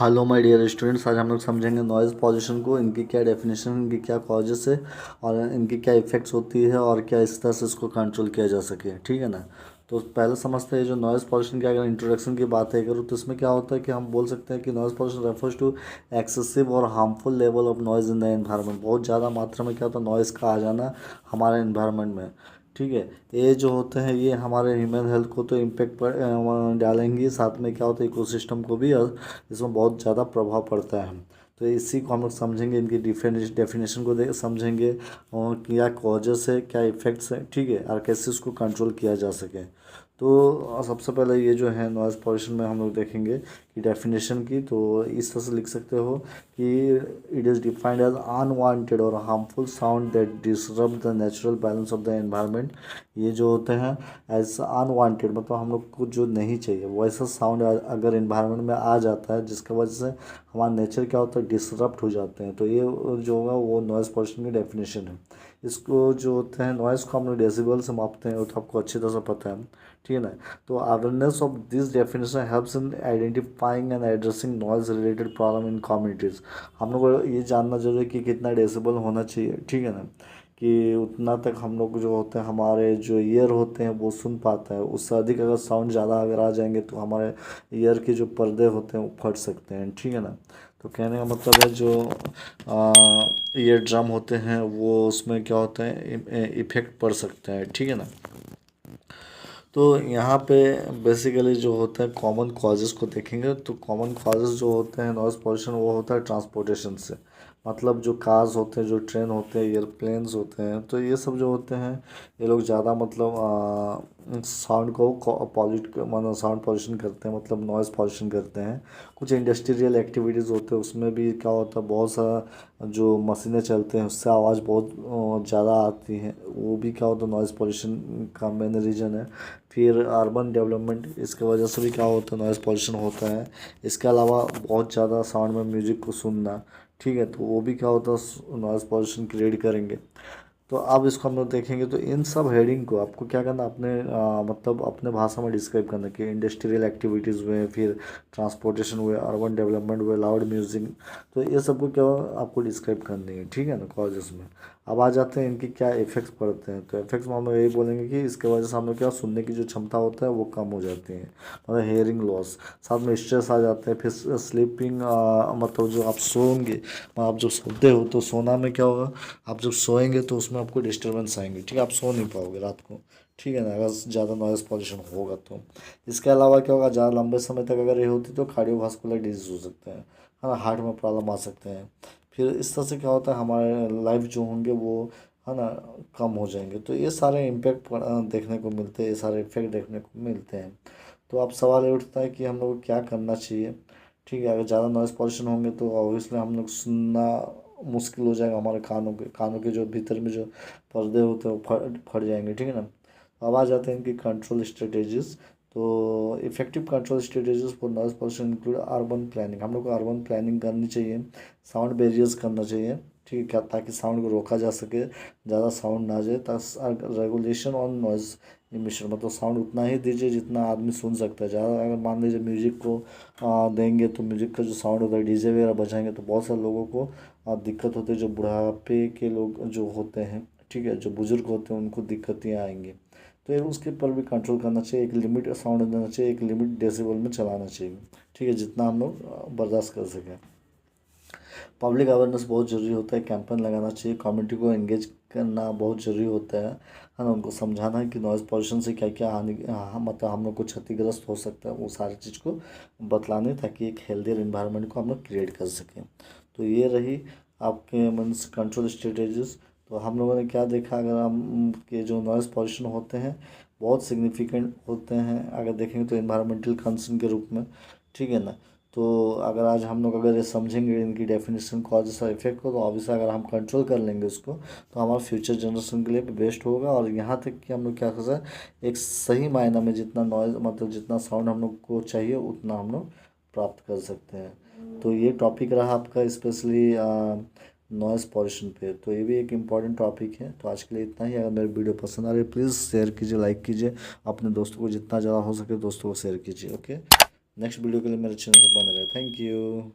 Hello my dear students, आज हम लोग समझेंगे नॉइज़ पॉल्यूशन को, इनकी क्या डेफिनेशन, इनकी क्या कॉजेस है और इनकी क्या इफ़ेक्ट्स होती है और क्या इस तरह से इसको कंट्रोल किया जा सके। ठीक है ना। तो पहले समझते हैं जो नॉइज़ पॉल्यूशन की अगर इंट्रोडक्शन की बात है करूँ तो इसमें क्या होता है कि हम बोल सकते हैं कि noise pollution refers to excessive और harmful level of noise in the environment. बहुत ज़्यादा मात्रा में क्या होता है नॉइज़ का आ जाना हमारे एनवायरनमेंट में। ठीक है। ये जो होते हैं ये हमारे ह्यूमन हेल्थ को तो इम्पेक्ट डालेंगे, साथ में क्या होता है इकोसिस्टम को भी इसमें बहुत ज़्यादा प्रभाव पड़ता है। तो इसी को हम लोग समझेंगे, इनकी डेफिनेशन को समझेंगे और क्या कॉजेस है, क्या इफ़ेक्ट्स है, ठीक है, और कैसे उसको कंट्रोल किया जा सके। तो सबसे पहले ये जो है नॉइज़ पॉल्यूशन में हम लोग देखेंगे कि डेफिनेशन की, तो इस तरह से लिख सकते हो कि it is defined as unwanted और harmful sound that disrupt the natural balance of the environment. ये जो होते हैं एज अनवांटेड, मतलब हम लोग को जो नहीं चाहिए वैसा साउंड अगर एनवायरनमेंट में आ जाता है जिसकी वजह से हमारा नेचर क्या होता है डिसरप्ट हो जाते हैं, तो ये जो होगा वो नॉइज़ पॉल्यूशन की डेफिनेशन है। इसको जो होते हैं नॉइज़ को हम लोग डेसिबल से मापते हैं, वो तो आपको अच्छी तरह से पता है। ठीक है ना। तो awareness of this definition helps in identifying and addressing noise related problem in communities. हम लोग को ये जानना जरूरी है कि कितना डेसिबल होना चाहिए। ठीक है ना, कि उतना तक हम लोग जो होते हैं हमारे जो ईयर होते हैं वो सुन पाता है। उससे अधिक अगर साउंड ज़्यादा अगर आ जाएंगे तो हमारे ईयर के जो पर्दे होते हैं वो फट सकते हैं। ठीक है ना। तो कहने का मतलब है जो ईयर ड्रम होते हैं वो उसमें क्या होता है इफेक्ट पड़ सकता है। ठीक है ना। तो यहाँ पे बेसिकली जो होता है कॉमन कॉजेज़ को देखेंगे, तो कॉमन कॉजेज़ जो होते हैं नॉइज़ पॉल्यूशन वो होता है ट्रांसपोर्टेशन से। मतलब जो कार्स होते हैं, जो ट्रेन होते हैं, एयरप्लेन्स होते हैं, तो ये सब जो होते हैं ये लोग ज़्यादा मतलब साउंड को पॉल्यूट मतलब साउंड पॉल्यूशन करते हैं, मतलब नॉइज़ पॉल्यूशन करते हैं। कुछ इंडस्ट्रियल एक्टिविटीज़ होते हैं उसमें भी क्या होता है बहुत सारा जो मशीनें चलते हैं उससे आवाज़ बहुत ज़्यादा आती है, वो भी क्या होता है नॉइज़ पॉल्यूशन का मेन रीज़न है। फिर अर्बन डेवलपमेंट, इसके वजह से भी क्या होता है नॉइज़ पॉल्यूशन होता है। इसके अलावा बहुत ज़्यादा साउंड में म्यूजिक को सुनना, ठीक है, तो वो भी क्या होता है नॉइज़ पॉल्यूशन क्रिएट करेंगे। तो अब इसको हम लोग देखेंगे, तो इन सब हेडिंग को आपको क्या करना अपने मतलब अपने भाषा में डिस्क्राइब करना कि इंडस्ट्रियल एक्टिविटीज़ हुए, फिर ट्रांसपोर्टेशन हुए, अर्बन डेवलपमेंट हुए, लाउड म्यूजिक, तो ये सबको क्या आपको डिस्क्राइब करनी है। ठीक है ना, कॉजेस में। अब आ जाते हैं इनके क्या इफेक्ट्स पड़ते हैं। तो इफेक्ट्स में हम लोग यही बोलेंगे कि इसके वजह से हम लोग क्या सुनने की जो क्षमता होता है वो कम हो जाती है, मतलब हेयरिंग लॉस। साथ में स्ट्रेस आ जाता है, फिर स्लीपिंग, मतलब जो आप सोएंगे, आप जब सोते हो तो सोना में क्या होगा, आप जब सोएंगे तो उसमें आपको डिस्टर्बेंस आएंगे। ठीक है, आप सो नहीं पाओगे रात को। ठीक है ना, अगर ज़्यादा नॉइज़ पॉल्यूशन होगा तो। इसके अलावा क्या होगा, ज़्यादा लंबे समय तक अगर ये होती तो कार्डियोवास्कुलर डिजीज हो सकते हैं, है ना, हार्ट में प्रॉब्लम आ सकते हैं। फिर इस तरह से क्या होता है हमारे लाइफ जो होंगे वो, है ना, कम हो जाएंगे। तो ये सारे इम्पेक्ट देखने को मिलते हैं, ये सारे इफेक्ट देखने को मिलते हैं। तो अब सवाल ये उठता है कि हम लोग को क्या करना चाहिए। ठीक है, अगर ज़्यादा नॉइज़ पॉल्यूशन होंगे तो ऑब्वियसली हम लोग सुनना मुश्किल हो जाएगा, हमारे कानों के जो भीतर में जो पर्दे होते हैं वो फट फट जाएंगे। ठीक है ना। अब आ जाते हैं इनकी कंट्रोल स्ट्रेटेजीज। तो effective control strategies for noise pollution include urban planning. हम लोग को अर्बन प्लानिंग करनी चाहिए, साउंड बैरियर्स करना चाहिए। ठीक है, ताकि साउंड को रोका जा सके, ज़्यादा साउंड ना जाए। रेगुलेशन ऑन नॉइज़ इमिशन, मतलब साउंड उतना ही दीजिए जितना आदमी सुन सकता है। ज़्यादा अगर मान लीजिए म्यूजिक को देंगे तो म्यूजिक का जो साउंड होता है डीजे वगैरह बजाएंगे तो बहुत सारे लोगों को दिक्कत होती है। जो बुढ़ापे के लोग जो होते हैं, ठीक है, जो बुजुर्ग होते हैं उनको दिक्कतें आएंगी। तो ये उसके ऊपर भी कंट्रोल करना चाहिए, एक लिमिट साउंड देना चाहिए, एक लिमिट डेसिबल में चलाना चाहिए। ठीक है, जितना हम लोग बर्दाश्त कर सकें। पब्लिक अवेयरनेस बहुत ज़रूरी होता है, कैंपेन लगाना चाहिए, कम्युनिटी को एंगेज करना बहुत ज़रूरी होता है ना, उनको समझाना है कि नॉइज़ पॉल्यूशन से क्या क्या हानि, मतलब हम लोग को क्षतिग्रस्त हो सकता है, वो सारी चीज़ को बतलाने ताकि एक हेल्दियर इन्वायरमेंट को हम लोग क्रिएट कर सकें। तो ये रही आपके मीन्स कंट्रोल स्ट्रेटेजीज। तो हम लोगों ने क्या देखा, अगर हम के जो नॉइज़ पॉल्यूशन होते हैं बहुत सिग्निफिकेंट होते हैं अगर देखेंगे तो इन्वायरमेंटल कंसर्न के रूप में। ठीक है ना। तो अगर आज हम लोग अगर ये समझेंगे इनकी डेफिनेशन कॉजेस और इफेक्ट को, तो ऑब्वियसली अगर हम कंट्रोल कर लेंगे उसको तो हमारा फ्यूचर जनरेशन के लिए बेस्ट होगा। और यहाँ तक कि हम लोग क्या कर सकते एक सही मायने में जितना नॉइज मतलब जितना साउंड हम लोग को चाहिए उतना हम लोग प्राप्त कर सकते हैं। तो ये टॉपिक रहा आपका स्पेशली नॉइज़ पॉल्यूशन पे। तो ये भी एक इम्पॉर्टेंट टॉपिक है। तो आज के लिए इतना ही। अगर मेरी वीडियो पसंद आ रही है प्लीज़ शेयर कीजिए, लाइक कीजिए, अपने दोस्तों को जितना ज़्यादा हो सके दोस्तों को शेयर कीजिए। ओके। नेक्स्ट वीडियो के लिए मेरे चैनल पर बने रहे। Thank you.